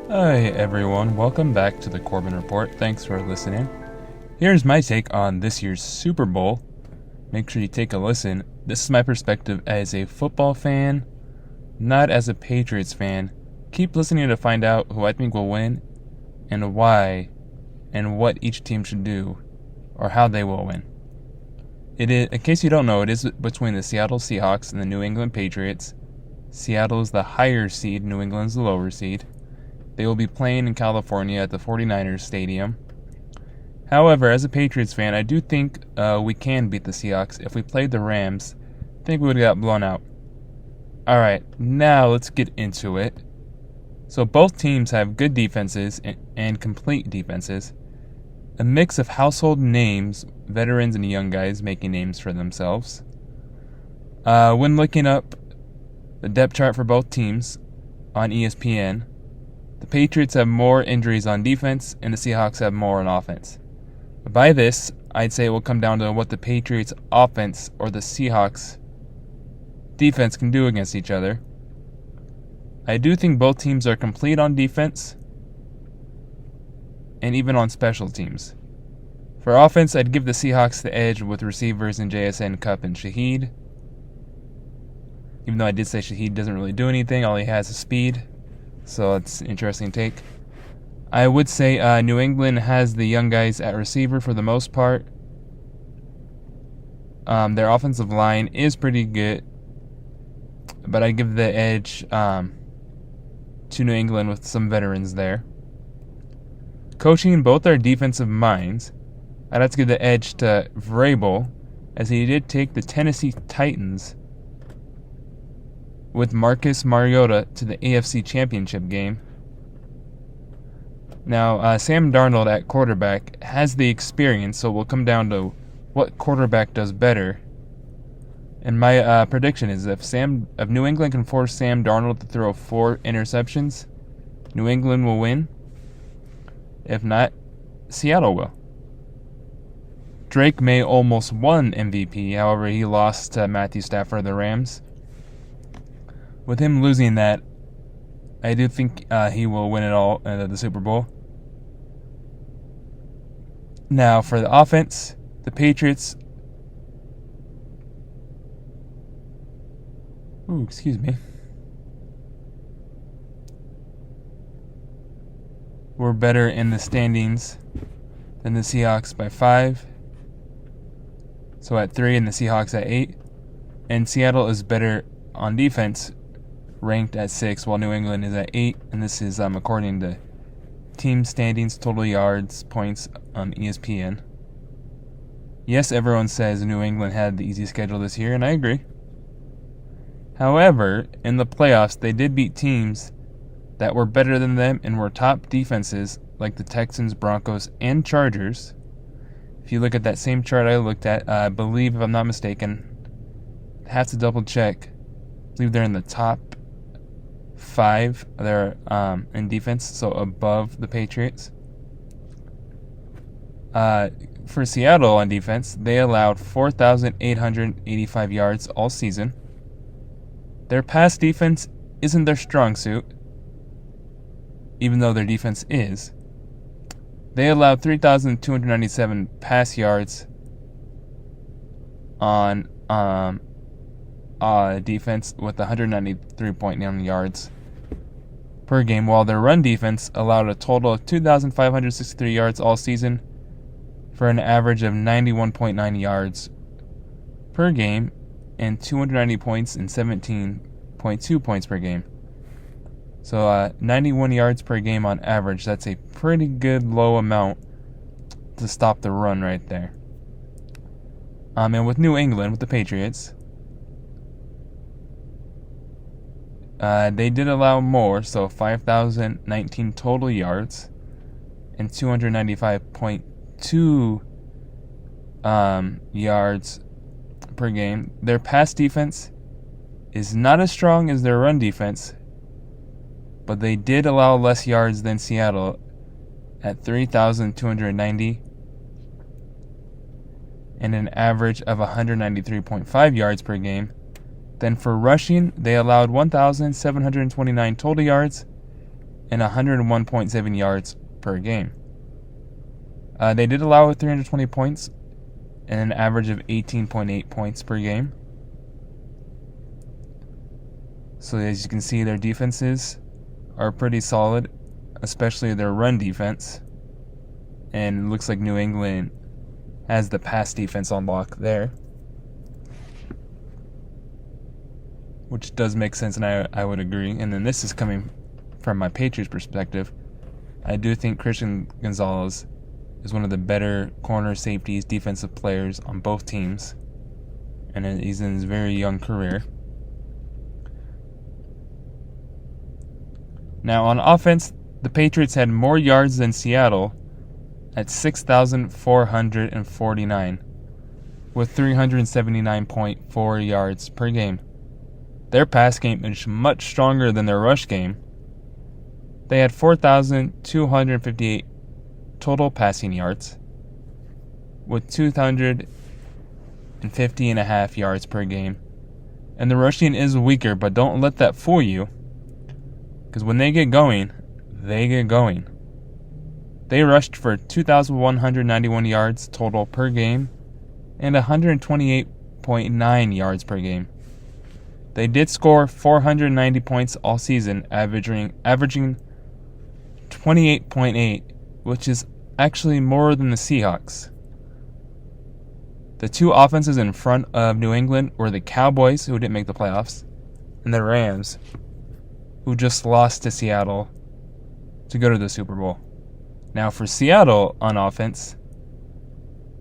Hi everyone, welcome back to the Corbin Report. Thanks for listening. Here's my take on this year's Super Bowl. Make sure you take a listen. This is my perspective as a football fan, not as a Patriots fan. Keep listening to find out who I think will win and why and what each team should do or how they will win. It is, in case you don't know, it is between the Seattle Seahawks and the New England Patriots. Seattle is the higher seed, New England's the lower seed. They will be playing in California at the 49ers Stadium. However, as a Patriots fan, I do think we can beat the Seahawks. If we played the Rams, I think we would have got blown out. Alright, now let's get into it. So both teams have good defenses and complete defenses. A mix of household names, veterans and young guys making names for themselves. When looking up the depth chart for both teams on ESPN, the Patriots have more injuries on defense, and the Seahawks have more on offense. By this, I'd say it will come down to what the Patriots' offense or the Seahawks' defense can do against each other. I do think both teams are complete on defense, and even on special teams. For offense, I'd give the Seahawks the edge with receivers in JSN, Cup, and Shaheed. Even though I did say Shaheed doesn't really do anything, all he has is speed. So it's an interesting take. I would say New England has the young guys at receiver for the most part. Their offensive line is pretty good, but I give the edge to New England with some veterans there. Coaching both our defensive minds, I'd have to give the edge to Vrabel, as he did take the Tennessee Titans with Marcus Mariota to the AFC Championship game. Now, Sam Darnold at quarterback has the experience, so it will come down to what quarterback does better. And my prediction is if New England can force Sam Darnold to throw 4 interceptions, New England will win. If not, Seattle will. Drake May almost won MVP, however, he lost to Matthew Stafford of the Rams. With him losing that, I do think he will win it all at the Super Bowl. Now, for the offense, the Patriots... We're better in the standings than the Seahawks by 5. So at 3 and the Seahawks at 8. And Seattle is better on defense, ranked at 6, while New England is at 8. And this is according to team standings, total yards, points on ESPN. Yes, everyone says New England had the easy schedule this year, and I agree. However, in the playoffs, they did beat teams that were better than them and were top defenses like the Texans, Broncos, and Chargers. If you look at that same chart I looked at, I believe, if I'm not mistaken, I have to double check. I believe they're in the top 5 there in defense, so above the Patriots. For Seattle on defense, they allowed 4,885 yards all season. Their pass defense isn't their strong suit, even though their defense is. They allowed 3,297 pass yards on defense with 193.9 yards per game, while their run defense allowed a total of 2,563 yards all season for an average of 91.9 yards per game and 290 points and 17.2 points per game. So 91 yards per game on average. That's a pretty good low amount to stop the run right there. And with New England, with the Patriots, they did allow more, so 5,019 total yards and 295.2 yards per game. Their pass defense is not as strong as their run defense, but they did allow less yards than Seattle at 3,290 and an average of 193.5 yards per game. Then for rushing, they allowed 1,729 total yards and 101.7 yards per game. They did allow 320 points and an average of 18.8 points per game. So as you can see, their defenses are pretty solid, especially their run defense. And it looks like New England has the pass defense on lock there, which does make sense, and I would agree. And then this is coming from my Patriots perspective. I do think Christian Gonzalez is one of the better corner safeties, defensive players on both teams, and he's in his very young career. Now on offense, the Patriots had more yards than Seattle at 6,449 with 379.4 yards per game. Their pass game is much stronger than their rush game. They had 4,258 total passing yards with 250.5 yards per game. And the rushing is weaker, but don't let that fool you, because when they get going, they get going. They rushed for 2,191 yards total per game and 128.9 yards per game. They did score 490 points all season, averaging 28.8, which is actually more than the Seahawks. The two offenses in front of New England were the Cowboys, who didn't make the playoffs, and the Rams, who just lost to Seattle to go to the Super Bowl. Now for Seattle on offense,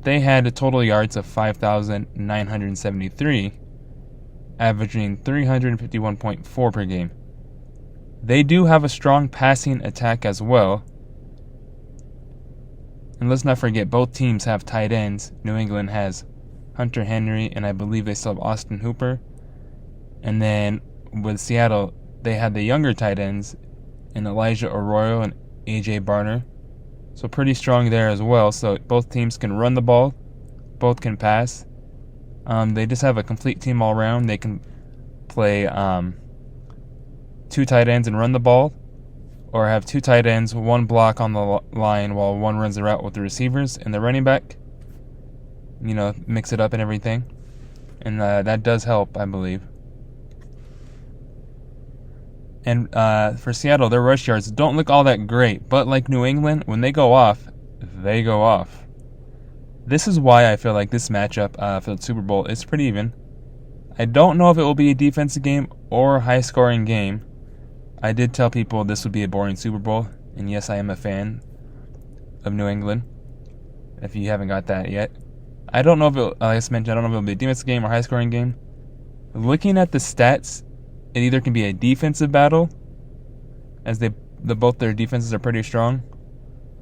they had a total yards of 5,973, averaging 351.4 per game. They do have a strong passing attack as well. And let's not forget, both teams have tight ends. New England has Hunter Henry, and I believe they still have Austin Hooper. And then with Seattle, they had the younger tight ends in Elijah Arroyo and A.J. Barner. So pretty strong there as well. So both teams can run the ball, both can pass. They just have a complete team all around. They can play two tight ends and run the ball, or have two tight ends, one block on the line while one runs the route with the receivers and the running back. Mix it up and everything. And that does help, I believe. And for Seattle, their rush yards don't look all that great, but like New England, when they go off, they go off. This is why I feel like this matchup for the Super Bowl is pretty even. I don't know if it will be a defensive game or a high-scoring game. I did tell people this would be a boring Super Bowl, and yes, I am a fan of New England, if you haven't got that yet. I don't know if it, like I mentioned, I don't know if it will be a defensive game or high-scoring game. Looking at the stats, it either can be a defensive battle, as both their defenses are pretty strong,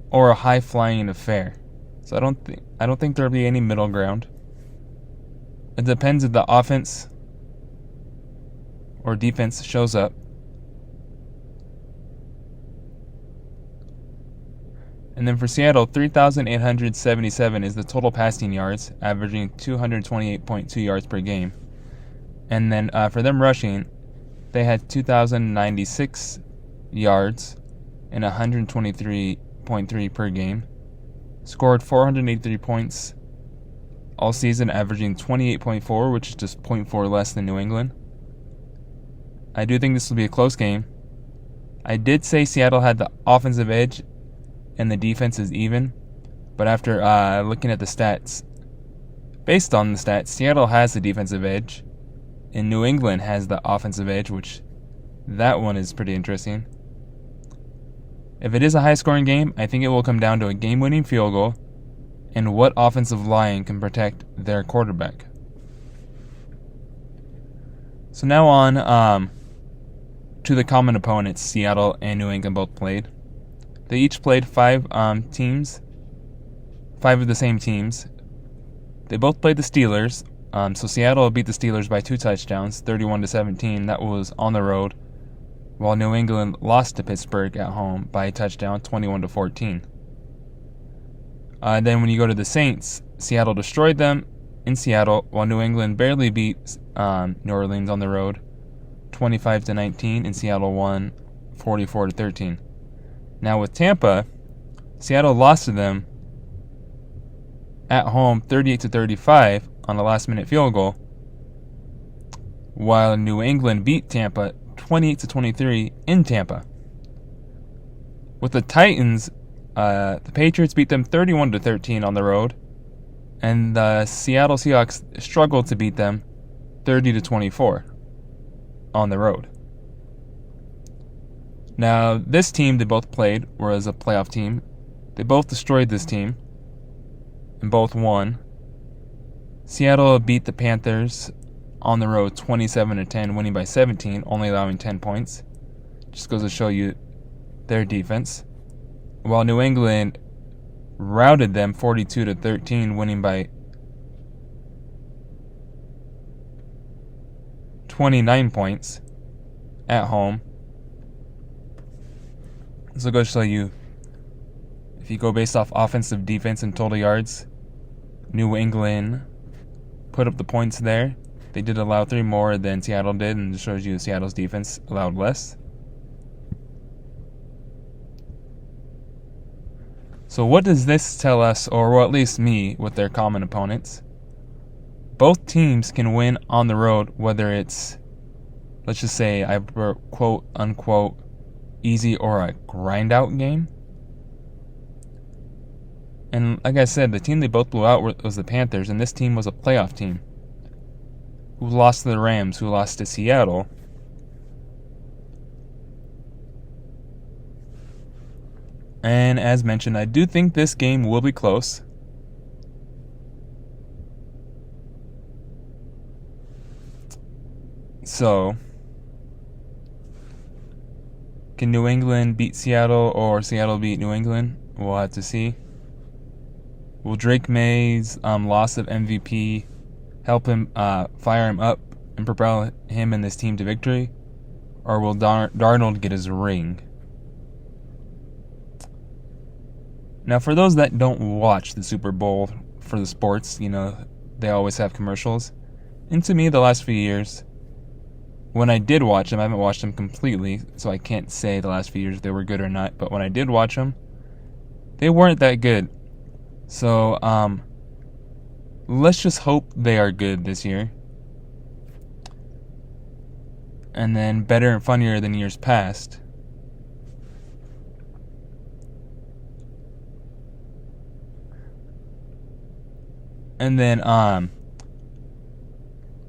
or a high-flying affair. So I don't think there'll be any middle ground. It depends if the offense or defense shows up. And then for Seattle, 3,877 is the total passing yards, averaging 228.2 yards per game. And then for them rushing, they had 2,096 yards and 123.3 per game. Scored 483 points all season, averaging 28.4, which is just 0.4 less than New England. I do think this will be a close game. I did say Seattle had the offensive edge and the defense is even, but after looking at the stats, based on the stats, Seattle has the defensive edge, and New England has the offensive edge, which that one is pretty interesting. If it is a high-scoring game, I think it will come down to a game-winning field goal and what offensive line can protect their quarterback. So now on to the common opponents Seattle and New England both played. They each played five of the same teams. They both played the Steelers. So Seattle beat the Steelers by 2 touchdowns, 31-17. That was on the road. While New England lost to Pittsburgh at home by a touchdown, 21-14. Then when you go to the Saints, Seattle destroyed them in Seattle, while New England barely beat New Orleans on the road, 25-19, and Seattle won 44-13. Now with Tampa, Seattle lost to them at home 38-35 on a last-minute field goal, while New England beat Tampa 28-23 in Tampa. With the Titans, the Patriots beat them 31-13 on the road, and the Seattle Seahawks struggled to beat them 30-24 on the road. Now, this team they both played was a playoff team. They both destroyed this team and both won. Seattle beat the Panthers on the road 27-10, winning by 17, only allowing 10 points. Just goes to show you their defense. While New England routed them 42-13, winning by 29 points at home. So it goes to show you, if you go based off offensive, defense, and total yards, New England put up the points there. They did allow 3 more than Seattle did, and it shows you Seattle's defense allowed less. So what does this tell us, or well, at least me, with their common opponents? Both teams can win on the road, whether it's, let's just say, I quote unquote, easy or a grind out game. And like I said, the team they both blew out was the Panthers, and this team was a playoff team who lost to the Rams, who lost to Seattle. And as mentioned, I do think this game will be close. So, can New England beat Seattle or Seattle beat New England? We'll have to see. Will Drake May's loss of MVP help him fire him up and propel him and this team to victory? Or will Darnold get his ring? Now, for those that don't watch the Super Bowl for the sports, they always have commercials. And to me, the last few years, when I did watch them, I haven't watched them completely, so I can't say the last few years if they were good or not. But when I did watch them, they weren't that good. So, let's just hope they are good this year. And then better and funnier than years past. And then,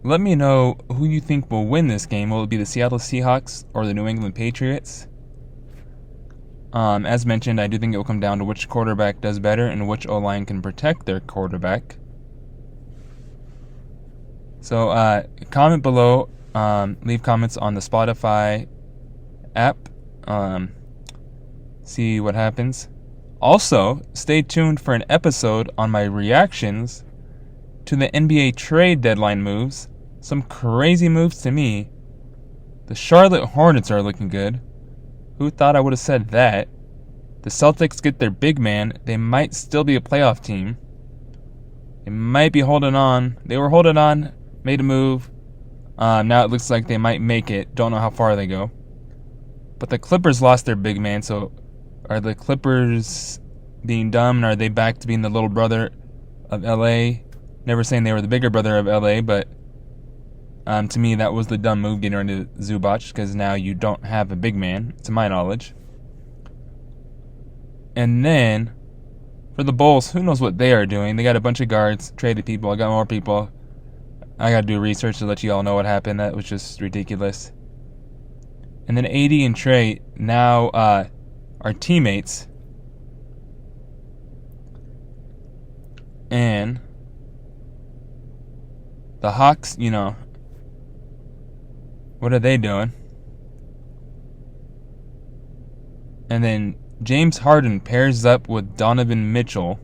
let me know who you think will win this game. Will it be the Seattle Seahawks or the New England Patriots? As mentioned, I do think it will come down to which quarterback does better and which O-line can protect their quarterback. So, comment below. Leave comments on the Spotify app. See what happens. Also, stay tuned for an episode on my reactions to the NBA trade deadline moves. Some crazy moves to me. The Charlotte Hornets are looking good. Who thought I would have said that? The Celtics get their big man. They might still be a playoff team. They might be holding on. They were holding on, made a move. Now it looks like they might make it. Don't know how far they go. But the Clippers lost their big man, so are the Clippers being dumb, and are they back to being the little brother of LA? Never saying they were the bigger brother of LA, but to me that was the dumb move, getting rid of Zubac, because now you don't have a big man, to my knowledge. And then, for the Bulls, who knows what they are doing? They got a bunch of guards, traded people, I got more people. I gotta do research to let you all know what happened. That was just ridiculous. And then AD and Trey now are teammates. And the Hawks, what are they doing? And then James Harden pairs up with Donovan Mitchell.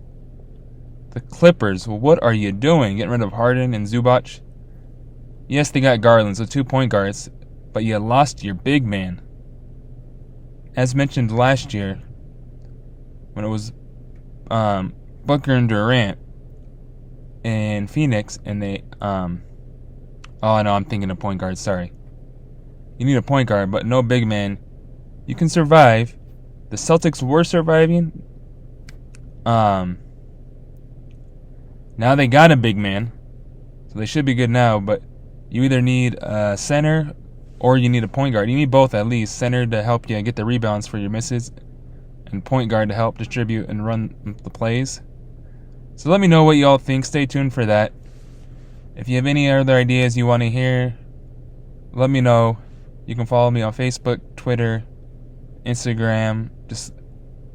The Clippers, what are you doing? Getting rid of Harden and Zubac? Yes, they got Garland, so 2 point guards, but you lost your big man. As mentioned last year, when it was Booker and Durant in Phoenix, and they, oh no, I'm thinking of point guard, sorry. You need a point guard, but no big man. You can survive. The Celtics were surviving. Now they got a big man, so they should be good now. But you either need a center or you need a point guard. You need both at least. Center to help you get the rebounds for your misses, and point guard to help distribute and run the plays. So let me know what you all think. Stay tuned for that. If you have any other ideas you want to hear, let me know. You can follow me on Facebook, Twitter, Instagram. Just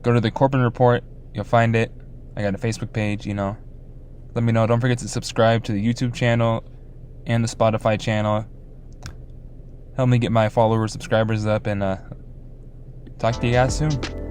go to the Corbin Report. You'll find it. I got a Facebook page, Let me know. Don't forget to subscribe to the YouTube channel and the Spotify channel. Help me get my followers, subscribers up, and talk to you guys soon.